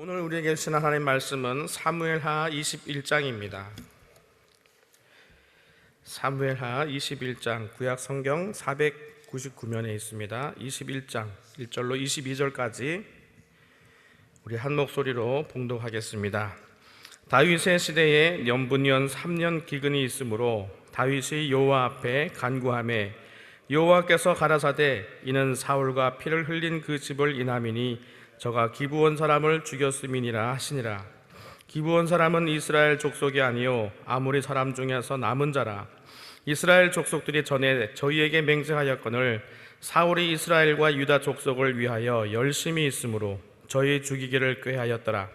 오늘 우리에게 주신 하나님 말씀은 사무엘하 21장입니다. 사무엘하 21장 구약 성경 499면에 있습니다. 21장 1절로 22절까지 우리 한 목소리로 봉독하겠습니다. 다윗의 시대에 년분년 3년 기근이 있으므로 다윗이 여호와 앞에 간구하매 여호와께서 가라사대 이는 사울과 피를 흘린 그 집을 인함이니 저가 기브온 사람을 죽였음이니라 하시니라. 기브온 사람은 이스라엘 족속이 아니요 아모리 사람 중에서 남은 자라. 이스라엘 족속들이 전에 저희에게 맹세하였거늘 사울이 이스라엘과 유다 족속을 위하여 열심히 있으므로 저희 죽이기를 꾀하였더라.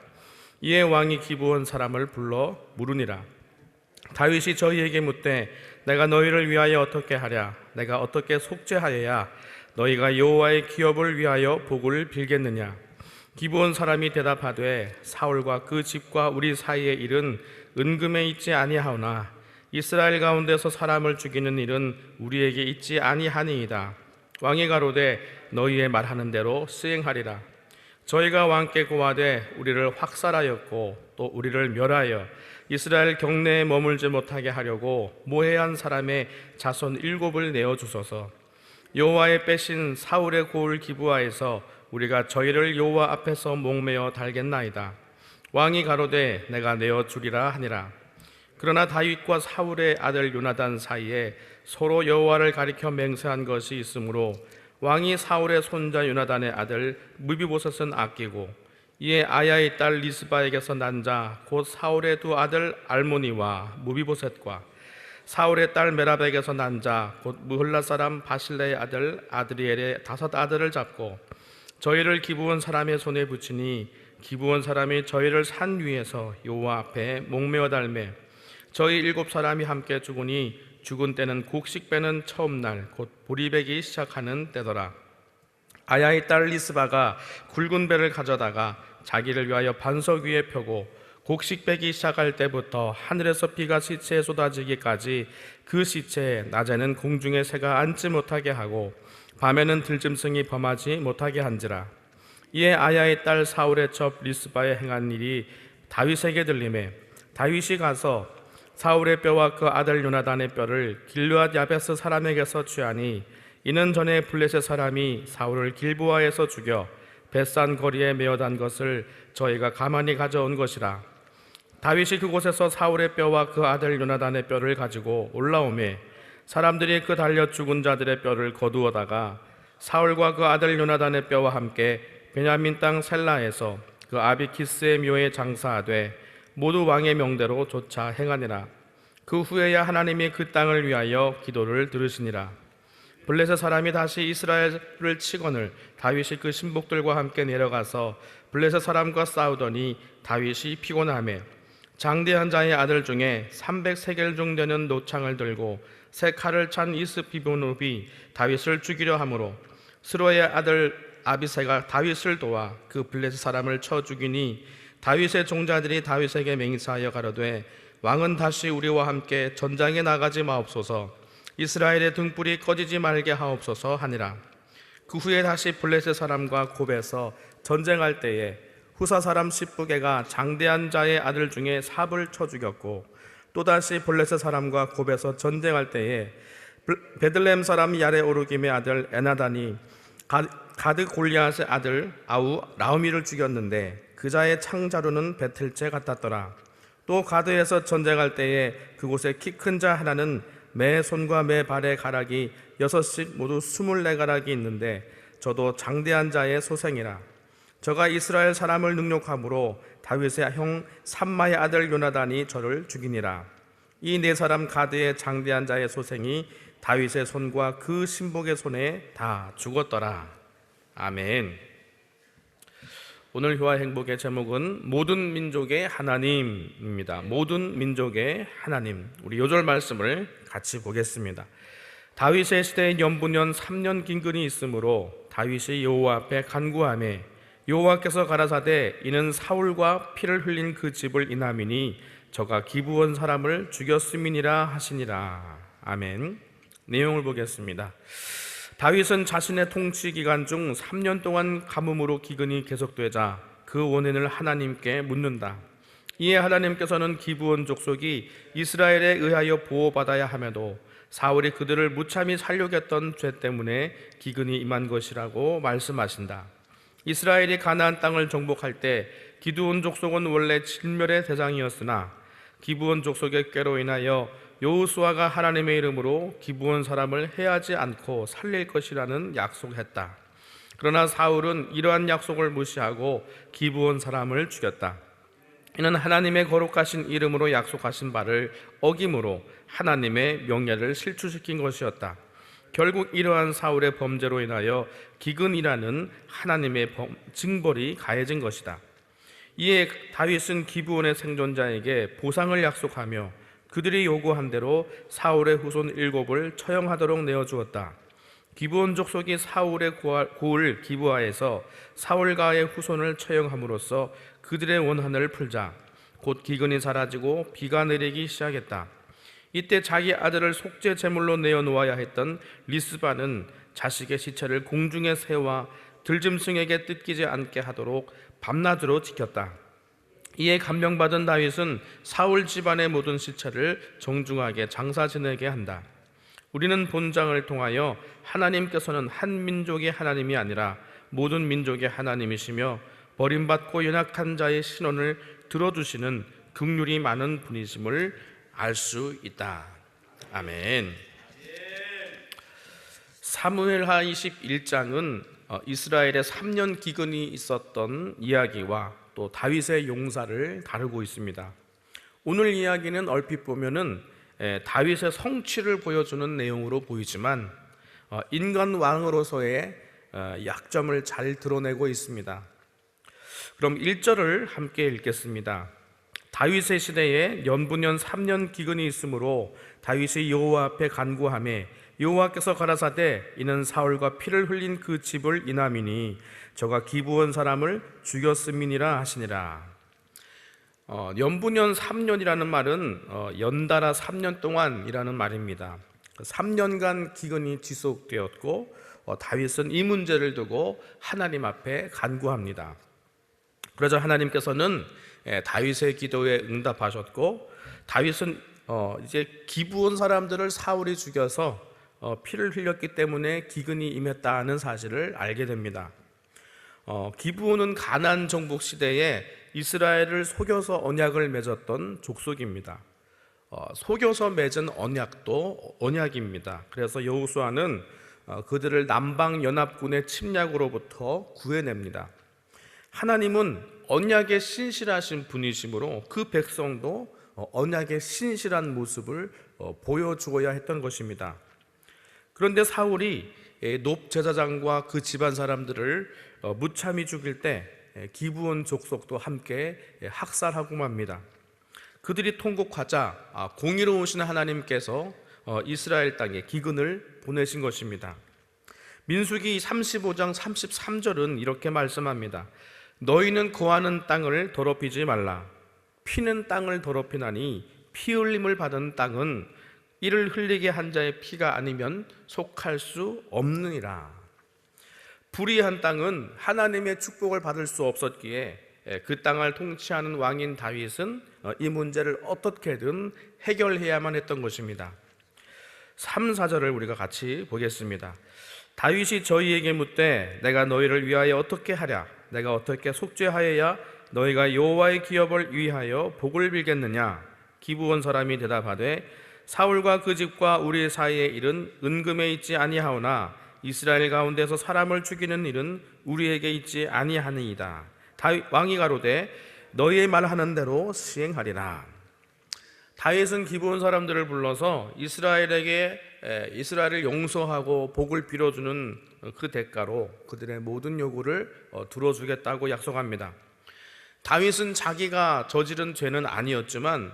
이에 왕이 기브온 사람을 불러 물으니라. 다윗이 저희에게 묻되 내가 너희를 위하여 어떻게 하랴? 내가 어떻게 속죄하여야 너희가 여호와의 기업을 위하여 복을 빌겠느냐? 기브온 사람이 대답하되 사울과 그 집과 우리 사이의 일은 은금에 있지 아니하오나 이스라엘 가운데서 사람을 죽이는 일은 우리에게 있지 아니하니이다. 왕이 가로되 너희의 말하는 대로 수행하리라. 저희가 왕께 고하되 우리를 확살하였고 또 우리를 멸하여 이스라엘 경내에 머물지 못하게 하려고 모해한 사람의 자손 7을 내어주소서. 여호와의 빼신 사울의 고을 기브아에서 우리가 저희를 여호와 앞에서 목매어 달겠나이다. 왕이 가로되 내가 내어주리라 하니라. 그러나 다윗과 사울의 아들 요나단 사이에 서로 여호와를 가리켜 맹세한 것이 있으므로 왕이 사울의 손자 요나단의 아들 무비보셋은 아끼고 이에 아야의 딸 리스바에게서 난 자 곧 사울의 두 아들 알모니와 무비보셋과 사울의 딸 메랍에게서 난 자 곧 무홀라 사람 바실레의 아들 아드리엘의 5 아들을 잡고 저희를 기브온 사람의 손에 붙이니 기브온 사람이 저희를 산 위에서 여호와 앞에 목매어 달매 저희 7 사람이 함께 죽으니 죽은 때는 곡식 빼는 처음 날 곧 보리 베기 시작하는 때더라. 아야의 딸 리스바가 굵은 배를 가져다가 자기를 위하여 반석 위에 펴고 곡식 빼기 시작할 때부터 하늘에서 비가 시체에 쏟아지기까지 그 시체에 낮에는 공중에 새가 앉지 못하게 하고 밤에는 들짐승이 범하지 못하게 한지라. 이에 아야의 딸 사울의 첩 리스바에 행한 일이 다윗에게 들리매 다윗이 가서 사울의 뼈와 그 아들 요나단의 뼈를 길르앗 야베스 사람에게서 취하니 이는 전에 블레셋 사람이 사울을 길보아에서 죽여 벳산 거리에 메어단 것을 저희가 가만히 가져온 것이라. 다윗이 그곳에서 사울의 뼈와 그 아들 요나단의 뼈를 가지고 올라오매 사람들이 그 달려 죽은 자들의 뼈를 거두어다가 사울과 그 아들 요나단의 뼈와 함께 베냐민 땅 셀라에서 그 아비키스의 묘에 장사하되 모두 왕의 명대로 조차 행하니라. 그 후에야 하나님이 그 땅을 위하여 기도를 들으시니라. 블레셋 사람이 다시 이스라엘을 치거늘 다윗이 그 신복들과 함께 내려가서 블레셋 사람과 싸우더니 다윗이 피곤하매 장대한 자의 아들 중에 300세겔 중 되는 노창을 들고 새 칼을 찬 이스비보눕이 다윗을 죽이려 하므로 스로의 아들 아비새가 다윗을 도와 그 블레셋 사람을 쳐 죽이니 다윗의 종자들이 다윗에게 맹세하여 가로되 왕은 다시 우리와 함께 전장에 나가지 마옵소서. 이스라엘의 등불이 꺼지지 말게 하옵소서 하니라. 그 후에 다시 블레셋 사람과 곱에서 전쟁할 때에 후사 사람 십부게가 장대한 자의 아들 중에 삽을 쳐 죽였고 또다시 블레셋 사람과 곱에서 전쟁할 때에 베들레헴 사람 야레오르김의 아들 에나단이 가드 골리앗의 아들 아우 라우미를 죽였는데 그 자의 창자루는 배틀째 같았더라. 또 가드에서 전쟁할 때에 그곳에 키 큰 자 하나는 매 손과 매 발의 가락이 6씩 모두 24가락이 있는데 저도 장대한 자의 소생이라. 저가 이스라엘 사람을 능욕함으로 다윗의 형 삼마의 아들 요나단이 저를 죽이니라. 이 4사람 가드의 장대한 자의 소생이 다윗의 손과 그 신복의 손에 다 죽었더라. 아멘. 오늘 효와 행복의 제목은 모든 민족의 하나님입니다. 모든 민족의 하나님. 우리 요절 말씀을 같이 보겠습니다. 다윗의 시대에 연분년 3년 긴근이 있으므로 다윗이 여호와 앞에 간구하매 여호와께서 가라사대 이는 사울과 피를 흘린 그 집을 인함이니 저가 기브온 사람을 죽였음이니라 하시니라. 아멘. 내용을 보겠습니다. 다윗은 자신의 통치 기간 중 3년 동안 가뭄으로 기근이 계속되자 그 원인을 하나님께 묻는다. 이에 하나님께서는 기브온 족속이 이스라엘에 의하여 보호받아야 함에도 사울이 그들을 무참히 살육했던 죄 때문에 기근이 임한 것이라고 말씀하신다. 이스라엘이 가나안 땅을 정복할 때 기드온 족속은 원래 진멸의 대상이었으나 기브온 족속의 꾀로 인하여 여호수아가 하나님의 이름으로 기브온 사람을 해하지 않고 살릴 것이라는 약속했다. 그러나 사울은 이러한 약속을 무시하고 기브온 사람을 죽였다. 이는 하나님의 거룩하신 이름으로 약속하신 바를 어김으로 하나님의 명예를 실추시킨 것이었다. 결국 이러한 사울의 범죄로 인하여 기근이라는 하나님의 징벌이 가해진 것이다. 이에 다윗은 기브온의 생존자에게 보상을 약속하며 그들이 요구한 대로 사울의 후손 7을 처형하도록 내어주었다. 기브온 족속이 사울의 고을 기브아에서 사울과의 후손을 처형함으로써 그들의 원한을 풀자 곧 기근이 사라지고 비가 내리기 시작했다. 이때 자기 아들을 속죄 제물로 내어놓아야 했던 리스바는 자식의 시체를 공중에 세워 들짐승에게 뜯기지 않게 하도록 밤낮으로 지켰다. 이에 감명받은 다윗은 사울 집안의 모든 시체를 정중하게 장사 지내게 한다. 우리는 본장을 통하여 하나님께서는 한 민족의 하나님이 아니라 모든 민족의 하나님이시며 버림받고 연약한 자의 신원을 들어주시는 긍휼이 많은 분이심을 알 수 있다. 아멘. 사무엘하 21장은 이스라엘의 3년 기근이 있었던 이야기와 또 다윗의 용사를 다루고 있습니다. 오늘 이야기는 얼핏 보면은 다윗의 성취를 보여주는 내용으로 보이지만 인간 왕으로서의 약점을 잘 드러내고 있습니다. 그럼 1절을 함께 읽겠습니다. 다윗의 시대에 연분년 3년 기근이 있으므로 다윗이 여호와 앞에 간구하매 여호와께서 가라사대 이는 사울과 피를 흘린 그 집을 인함이니 저가 기브온 사람을 죽였음이니라 하시니라. 연분년 3년이라는 말은 연달아 3년 동안이라는 말입니다. 3년간 기근이 지속되었고 다윗은 이 문제를 두고 하나님 앞에 간구합니다. 그러자 하나님께서는 다윗의 기도에 응답하셨고 다윗은 이제 기브온 사람들을 사울이 죽여서 피를 흘렸기 때문에 기근이 임했다는 사실을 알게 됩니다. 기브온은 가나안 정복 시대에 이스라엘을 속여서 언약을 맺었던 족속입니다. 속여서 맺은 언약도 언약입니다. 그래서 여호수아는 그들을 남방 연합군의 침략으로부터 구해냅니다. 하나님은 언약에 신실하신 분이시므로 그 백성도 언약의 신실한 모습을 보여주어야 했던 것입니다. 그런데 사울이 높 제사장과 그 집안 사람들을 무참히 죽일 때 기브온 족속도 함께 학살하고 맙니다. 그들이 통곡하자 공의로우신 하나님께서 이스라엘 땅에 기근을 보내신 것입니다. 민수기 35장 33절은 이렇게 말씀합니다. 너희는 거하는 땅을 더럽히지 말라. 피는 땅을 더럽히나니 피 흘림을 받은 땅은 이를 흘리게 한 자의 피가 아니면 속할 수 없느니라. 불의한 땅은 하나님의 축복을 받을 수 없었기에 그 땅을 통치하는 왕인 다윗은 이 문제를 어떻게든 해결해야만 했던 것입니다. 3, 4절을 우리가 같이 보겠습니다. 다윗이 저희에게 묻되 내가 너희를 위하여 어떻게 하랴? 내가 어떻게 속죄하여야 너희가 여호와의 기업을 위하여 복을 빌겠느냐? 기브온 사람이 대답하되 사울과 그 집과 우리 사이의 일은 은금에 있지 아니하오나 이스라엘 가운데서 사람을 죽이는 일은 우리에게 있지 아니하니이다. 왕이 가로되 너희의 말하는 대로 시행하리라. 다윗은 기브온 사람들을 불러서 이스라엘을 용서하고 복을 빌어주는 그 대가로 그들의 모든 요구를 들어주겠다고 약속합니다. 다윗은 자기가 저지른 죄는 아니었지만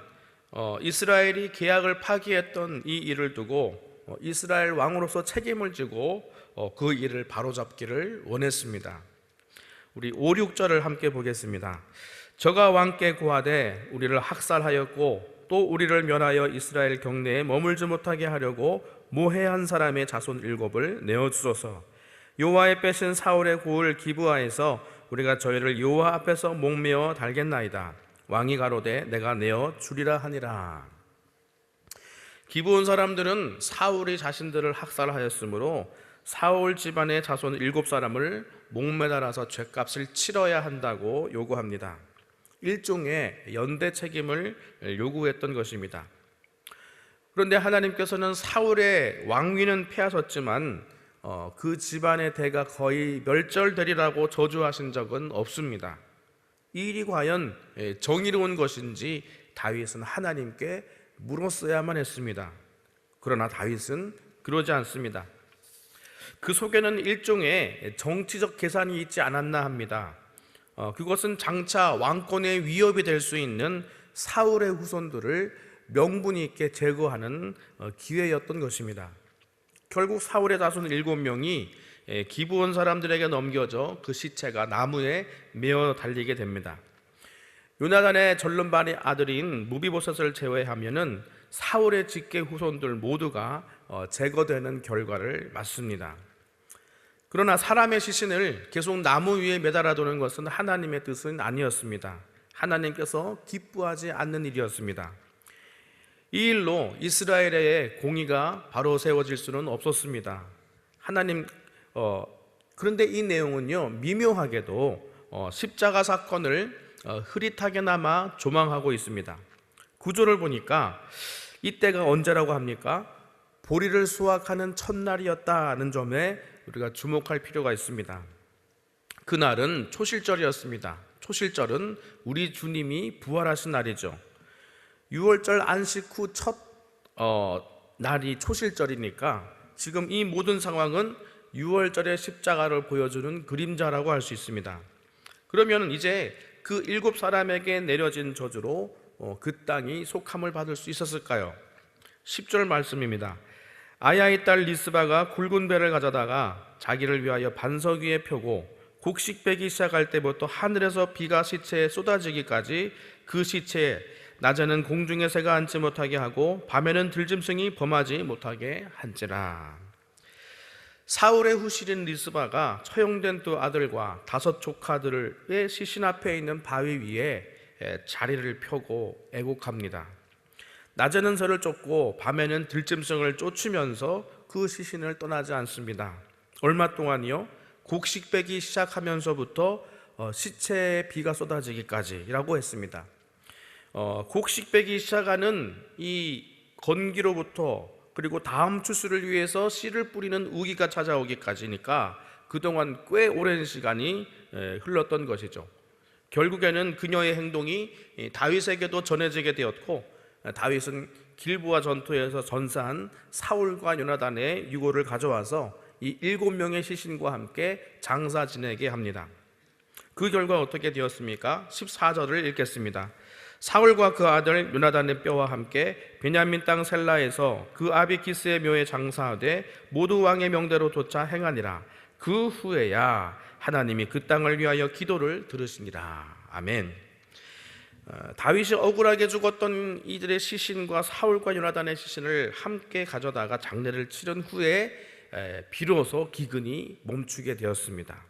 이스라엘이 계약을 파기했던 이 일을 두고 이스라엘 왕으로서 책임을 지고 그 일을 바로잡기를 원했습니다. 우리 5, 6절을 함께 보겠습니다. 저가 왕께 고하되 우리를 학살하였고 또 우리를 멸하여 이스라엘 경내에 머물지 못하게 하려고 모해한 사람의 자손 7을 내어주소서. 여호와의 빼신 사울의 고을 기브아에서 우리가 저희를 여호와 앞에서 목매어 달겠나이다. 왕이 가로되 내가 내어 주리라 하니라. 기브온 사람들은 사울이 자신들을 학살하였으므로 사울 집안의 자손 7사람을 목매달아서 죗값을 치러야 한다고 요구합니다. 일종의 연대 책임을 요구했던 것입니다. 그런데 하나님께서는 사울의 왕위는 패하셨지만 그 집안의 대가 거의 멸절되리라고 저주하신 적은 없습니다. 이 일이 과연 정의로운 것인지 다윗은 하나님께 물었어야만 했습니다. 그러나 다윗은 그러지 않습니다. 그 속에는 일종의 정치적 계산이 있지 않았나 합니다. 그것은 장차 왕권의 위협이 될 수 있는 사울의 후손들을 명분이 있게 제거하는 기회였던 것입니다. 결국 사울의 자손 7명이 기브온 사람들에게 넘겨져 그 시체가 나무에 메어 달리게 됩니다. 요나단의 절름발이 아들인 무비보셋을 제외하면은 사울의 직계 후손들 모두가 제거되는 결과를 맞습니다. 그러나 사람의 시신을 계속 나무 위에 매달아 두는 것은 하나님의 뜻은 아니었습니다. 하나님께서 기뻐하지 않는 일이었습니다. 이 일로 이스라엘의 공의가 바로 세워질 수는 없었습니다. 그런데 이 내용은요, 미묘하게도 십자가 사건을 흐릿하게나마 조망하고 있습니다. 구조를 보니까 이때가 언제라고 합니까? 보리를 수확하는 첫날이었다는 점에 우리가 주목할 필요가 있습니다. 그날은 초실절이었습니다. 초실절은 우리 주님이 부활하신 날이죠. 6월절 안식 후 첫 날이 초실절이니까 지금 이 모든 상황은 6월절의 십자가를 보여주는 그림자라고 할 수 있습니다. 그러면 이제 그 7사람에게 내려진 저주로 그 땅이 속함을 받을 수 있었을까요? 10절 말씀입니다. 아야의 딸 리스바가 굵은 배를 가져다가 자기를 위하여 반석 위에 펴고 곡식 빼기 시작할 때부터 하늘에서 비가 시체에 쏟아지기까지 그 시체에 낮에는 공중에 새가 앉지 못하게 하고 밤에는 들짐승이 범하지 못하게 한지라. 사울의 후실인 리스바가 처형된 두 아들과 5 조카들의 시신 앞에 있는 바위 위에 자리를 펴고 애곡합니다. 낮에는 새를 쫓고 밤에는 들짐승을 쫓으면서 그 시신을 떠나지 않습니다. 얼마 동안이요? 곡식 빼기 시작하면서부터 시체에 비가 쏟아지기까지라고 했습니다. 곡식 빼기 시작하는 이 건기로부터 그리고 다음 추수를 위해서 씨를 뿌리는 우기가 찾아오기까지니까 그동안 꽤 오랜 시간이 흘렀던 것이죠. 결국에는 그녀의 행동이 다윗에게도 전해지게 되었고, 다윗은 길보아 전투에서 전사한 사울과 요나단의 유고를 가져와서 이 7명의 시신과 함께 장사 지내게 합니다. 그 결과 어떻게 되었습니까? 14절을 읽겠습니다. 사울과 그 아들 요나단의 뼈와 함께 베냐민 땅 셀라에서 그 아비 기스의 묘에 장사하되 모두 왕의 명대로 좇아 행하니라. 그 후에야 하나님이 그 땅을 위하여 기도를 들으시니라. 아멘. 다윗이 억울하게 죽었던 이들의 시신과 사울과 요나단의 시신을 함께 가져다가 장례를 치른 후에 비로소 기근이 멈추게 되었습니다.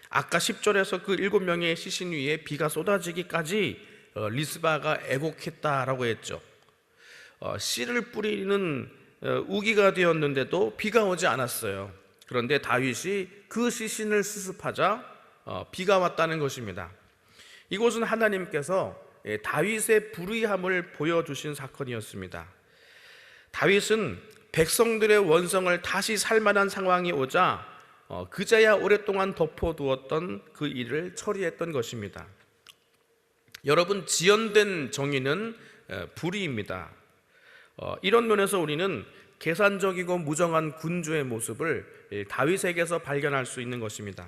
아까 10절에서 그 7명의 시신 위에 비가 쏟아지기까지 리스바가 애곡했다라고 했죠. 씨를 뿌리는 우기가 되었는데도 비가 오지 않았어요. 그런데 다윗이 그 시신을 수습하자 비가 왔다는 것입니다. 이곳은 하나님께서 다윗의 불의함을 보여주신 사건이었습니다. 다윗은 백성들의 원성을 다시 살만한 상황이 오자 그제야 오랫동안 덮어두었던 그 일을 처리했던 것입니다. 여러분, 지연된 정의는 불의입니다. 이런 면에서 우리는 계산적이고 무정한 군주의 모습을 다윗에게서 발견할 수 있는 것입니다.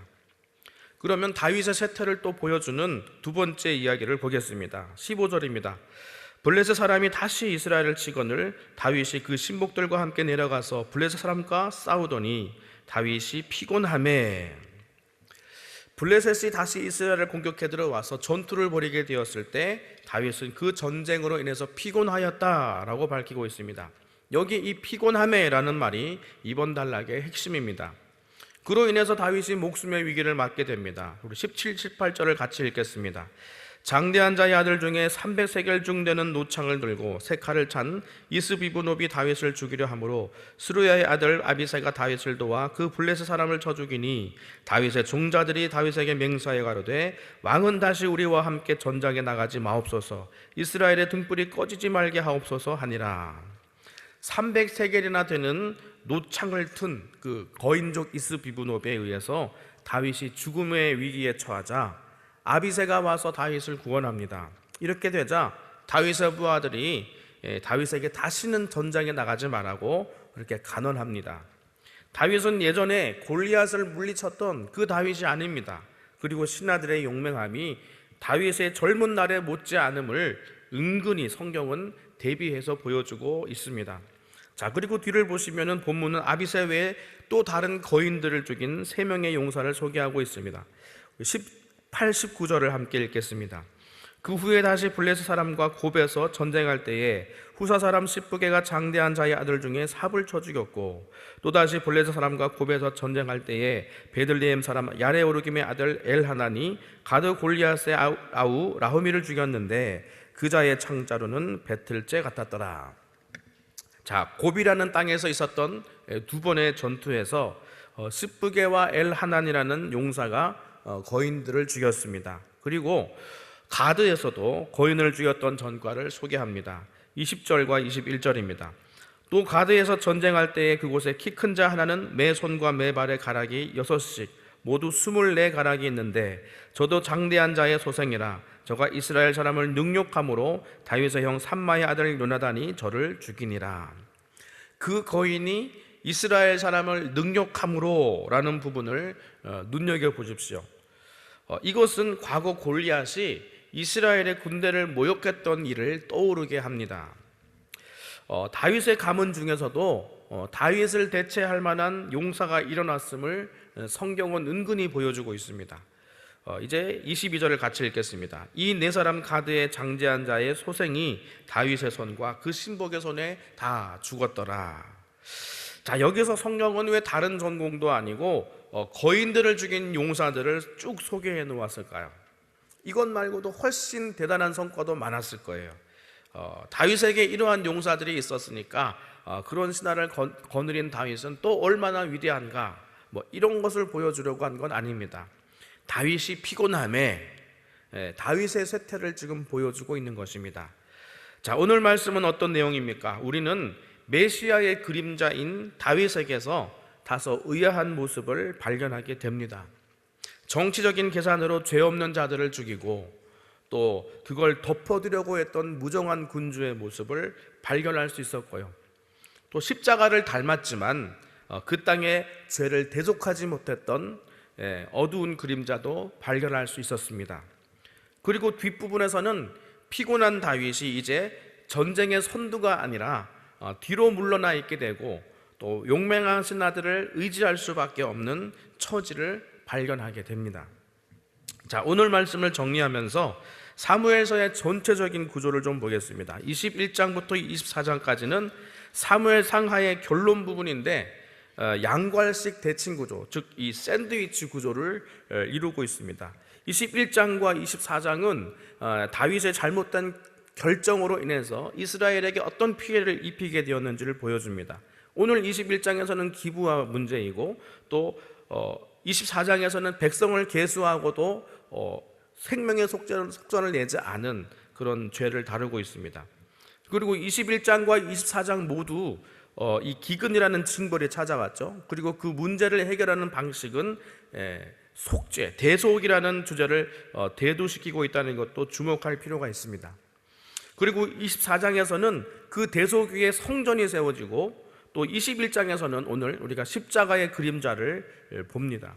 그러면 다윗의 세태를 또 보여주는 두 번째 이야기를 보겠습니다. 15절입니다. 블레셋 사람이 다시 이스라엘을 치거늘 다윗이 그 신복들과 함께 내려가서 블레셋 사람과 싸우더니 다윗이 피곤하매. 블레셋이 다시 이스라엘을 공격해 들어와서 전투를 벌이게 되었을 때 다윗은 그 전쟁으로 인해서 피곤하였다라고 밝히고 있습니다. 여기 이 피곤하매라는 말이 이번 단락의 핵심입니다. 그로 인해서 다윗이 목숨의 위기를 맞게 됩니다. 우리 17, 18절을 같이 읽겠습니다. 장대한 자의 아들 중에 300세겔 중 되는 노창을 들고 세 칼을 찬 이스비브노비 다윗을 죽이려 하므로 스루야의 아들 아비새가 다윗을 도와 그 블레셋 사람을 쳐 죽이니 다윗의 종자들이 다윗에게 맹세하여 가로되 왕은 다시 우리와 함께 전장에 나가지 마옵소서, 이스라엘의 등불이 꺼지지 말게 하옵소서 하니라. 300세겔이나 되는 노창을 튼 그 거인족 이스비브노비에 의해서 다윗이 죽음의 위기에 처하자 아비새가 와서 다윗을 구원합니다. 이렇게 되자 다윗의 부하들이 다윗에게 다시는 전장에 나가지 말라고 그렇게 간언합니다. 다윗은 예전에 골리앗을 물리쳤던 그 다윗이 아닙니다. 그리고 신하들의 용맹함이 다윗의 젊은 날에 못지않음을 은근히 성경은 대비해서 보여주고 있습니다. 자, 그리고 뒤를 보시면은 본문은 아비새 외에 또 다른 거인들을 죽인 3명의 용사를 소개하고 있습니다. 18, 19절을 함께 읽겠습니다. 그 후에 다시 블레셋 사람과 곱에서 전쟁할 때에 후사 사람 십부게가 장대한 자의 아들 중에 삽을 쳐 죽였고, 또다시 블레셋 사람과 곱에서 전쟁할 때에 베들레헴 사람 야레오르김의 아들 엘하나니 가드 골리앗의 아우 라후미를 죽였는데 그 자의 창자루는 배틀째 같았더라. 자, 곱이라는 땅에서 있었던 두 번의 전투에서 십부게와 엘하난이라는 용사가 거인들을 죽였습니다. 그리고 가드에서도 거인을 죽였던 전과를 소개합니다. 20절과 21절입니다. 또 가드에서 전쟁할 때에 그곳에 키 큰 자 하나는 매 손과 매 발의 가락이 6씩 모두 24가락이 있는데 저도 장대한 자의 소생이라 저가 이스라엘 사람을 능욕함으로 다윗의 형 삼마의 아들 요나단이 저를 죽이니라. 그 거인이 이스라엘 사람을 능욕함으로 라는 부분을 눈여겨보십시오. 이것은 과거 골리앗이 이스라엘의 군대를 모욕했던 일을 떠오르게 합니다. 다윗의 가문 중에서도 다윗을 대체할 만한 용사가 일어났음을 성경은 은근히 보여주고 있습니다. 이제 22절을 같이 읽겠습니다. 이 네 사람 가드의 장제한 자의 소생이 다윗의 손과 그 신복의 손에 다 죽었더라. 자, 여기서 성경은 왜 다른 전공도 아니고 거인들을 죽인 용사들을 쭉 소개해 놓았을까요? 이것 말고도 훨씬 대단한 성과도 많았을 거예요. 다윗에게 이러한 용사들이 있었으니까 그런 신하를 거느린 다윗은 또 얼마나 위대한가, 이런 것을 보여주려고 한 건 아닙니다. 다윗이 피곤함에 다윗의 쇠퇴를 지금 보여주고 있는 것입니다. 자, 오늘 말씀은 어떤 내용입니까? 우리는 메시아의 그림자인 다윗에게서 다소 의아한 모습을 발견하게 됩니다. 정치적인 계산으로 죄 없는 자들을 죽이고 또 그걸 덮어두려고 했던 무정한 군주의 모습을 발견할 수 있었고요. 또 십자가를 닮았지만 그 땅에 죄를 대속하지 못했던 어두운 그림자도 발견할 수 있었습니다. 그리고 뒷부분에서는 피곤한 다윗이 이제 전쟁의 선두가 아니라 뒤로 물러나 있게 되고 또 용맹한 신하들을 의지할 수밖에 없는 처지를 발견하게 됩니다. 자, 오늘 말씀을 정리하면서 사무엘서의 전체적인 구조를 좀 보겠습니다. 21장부터 24장까지는 사무엘 상하의 결론 부분인데 양괄식 대칭 구조, 즉 이 샌드위치 구조를 이루고 있습니다. 21장과 24장은 다윗의 잘못된 결정으로 인해서 이스라엘에게 어떤 피해를 입히게 되었는지를 보여줍니다. 오늘 21장에서는 기부와 문제이고 또 24장에서는 백성을 계수하고도 생명의 속전을 내지 않은 그런 죄를 다루고 있습니다. 그리고 21장과 24장 모두 이 기근이라는 징벌이 찾아왔죠. 그리고 그 문제를 해결하는 방식은 속죄, 대속이라는 주제를 대두시키고 있다는 것도 주목할 필요가 있습니다. 그리고 24장에서는 그 대속 위에 성전이 세워지고 또 21장에서는 오늘 우리가 십자가의 그림자를 봅니다.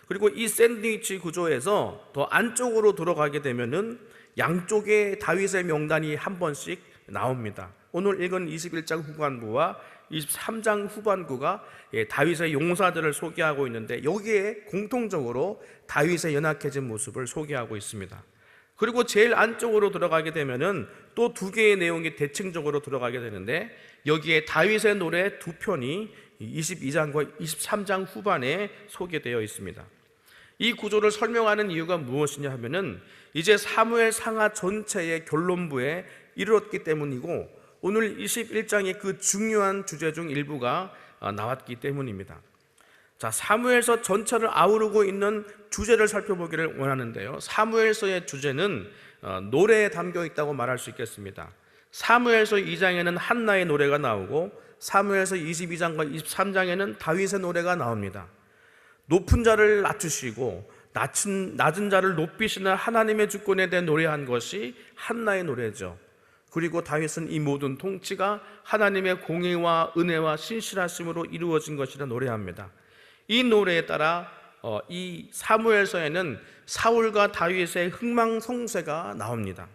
그리고 이 샌드위치 구조에서 더 안쪽으로 들어가게 되면은 양쪽에 다윗의 명단이 한 번씩 나옵니다. 오늘 읽은 21장 후반부와 23장 후반부가 다윗의 용사들을 소개하고 있는데 여기에 공통적으로 다윗의 연약해진 모습을 소개하고 있습니다. 그리고 제일 안쪽으로 들어가게 되면은 또 두 개의 내용이 대칭적으로 들어가게 되는데 여기에 다윗의 노래 두 편이 22장과 23장 후반에 소개되어 있습니다. 이 구조를 설명하는 이유가 무엇이냐 하면은 이제 사무엘 상하 전체의 결론부에 이르렀기 때문이고, 오늘 21장의 그 중요한 주제 중 일부가 나왔기 때문입니다. 자, 사무엘서 전체를 아우르고 있는 주제를 살펴보기를 원하는데요, 사무엘서의 주제는 노래에 담겨 있다고 말할 수 있겠습니다. 사무엘서 2장에는 한나의 노래가 나오고, 사무엘서 22장과 23장에는 다윗의 노래가 나옵니다. 높은 자를 낮추시고 낮은 자를 높이시는 하나님의 주권에 대해 노래한 것이 한나의 노래죠. 그리고 다윗은 이 모든 통치가 하나님의 공의와 은혜와 신실하심으로 이루어진 것이라 노래합니다. 이 노래에 따라 이 사무엘서에는 사울과 다윗의 흥망성쇠가 나옵니다.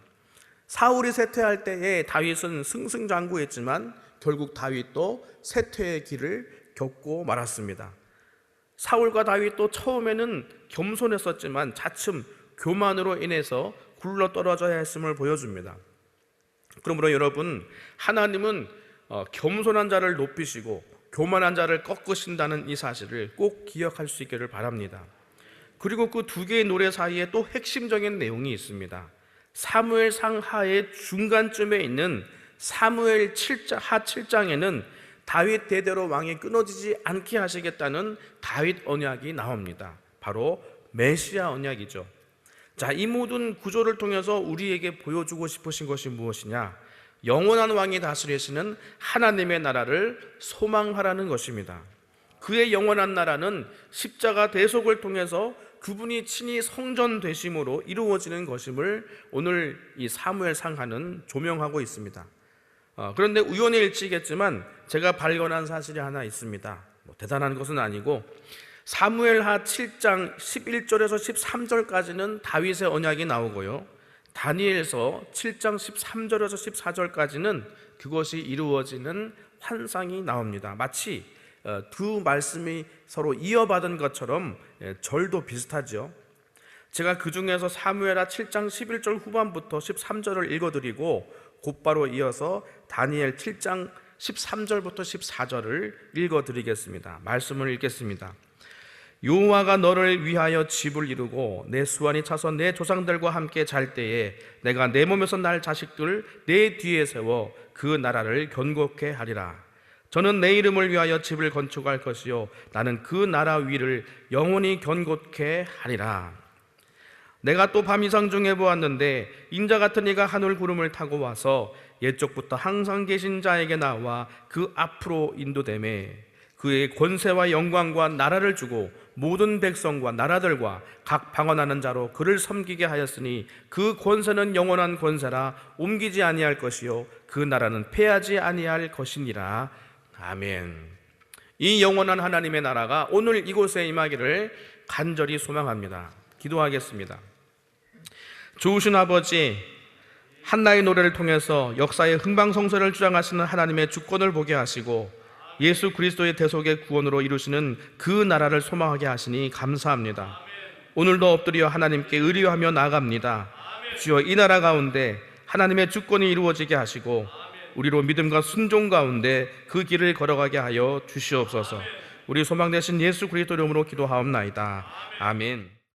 사울이 쇠퇴할 때에 다윗은 승승장구했지만 결국 다윗도 쇠퇴의 길을 겪고 말았습니다. 사울과 다윗도 처음에는 겸손했었지만 차츰 교만으로 인해서 굴러떨어져야 했음을 보여줍니다. 그러므로 여러분, 하나님은 겸손한 자를 높이시고 교만한 자를 꺾으신다는 이 사실을 꼭 기억할 수 있기를 바랍니다. 그리고 그 두 개의 노래 사이에 또 핵심적인 내용이 있습니다. 사무엘 상하의 중간쯤에 있는 사무엘 하 7장에는 다윗 대대로 왕이 끊어지지 않게 하시겠다는 다윗 언약이 나옵니다. 바로 메시아 언약이죠. 자, 이 모든 구조를 통해서 우리에게 보여주고 싶으신 것이 무엇이냐? 영원한 왕이 다스리시는 하나님의 나라를 소망하라는 것입니다. 그의 영원한 나라는 십자가 대속을 통해서 그분이 친히 성전 되심으로 이루어지는 것임을 오늘 이 사무엘 상하는 조명하고 있습니다. 그런데 우연의 일치겠지만 제가 발견한 사실이 하나 있습니다. 대단한 것은 아니고, 사무엘하 7장 11절에서 13절까지는 다윗의 언약이 나오고요, 다니엘서 7장 13절에서 14절까지는 그것이 이루어지는 환상이 나옵니다. 마치 두 말씀이 서로 이어받은 것처럼 절도 비슷하죠. 제가 그 중에서 사무엘하 7장 11절 후반부터 13절을 읽어드리고 곧바로 이어서 다니엘 7장 13절부터 14절을 읽어드리겠습니다. 말씀을 읽겠습니다. 여호와가 너를 위하여 집을 이루고 내 수완이 차서 내 조상들과 함께 잘 때에 내가 내 몸에서 날 자식들 내 뒤에 세워 그 나라를 견고케 하리라. 저는 내 이름을 위하여 집을 건축할 것이요 나는 그 나라 위를 영원히 견고케 하리라. 내가 또 밤 이상 중에 보았는데 인자 같은 이가 하늘 구름을 타고 와서 옛적부터 항상 계신 자에게 나와 그 앞으로 인도되매 그의 권세와 영광과 나라를 주고 모든 백성과 나라들과 각 방언하는 자로 그를 섬기게 하였으니 그 권세는 영원한 권세라 옮기지 아니할 것이요 그 나라는 패하지 아니할 것이니라. 아멘. 이 영원한 하나님의 나라가 오늘 이곳에 임하기를 간절히 소망합니다. 기도하겠습니다. 좋으신 아버지, 한나의 노래를 통해서 역사의 흥방성쇠를 주장하시는 하나님의 주권을 보게 하시고 예수 그리스도의 대속의 구원으로 이루시는 그 나라를 소망하게 하시니 감사합니다. 오늘도 엎드려 하나님께 의뢰하며 나아갑니다. 주여, 이 나라 가운데 하나님의 주권이 이루어지게 하시고 우리로 믿음과 순종 가운데 그 길을 걸어가게 하여 주시옵소서. 우리 소망 되신 예수 그리스도 이름으로 기도하옵나이다. 아멘.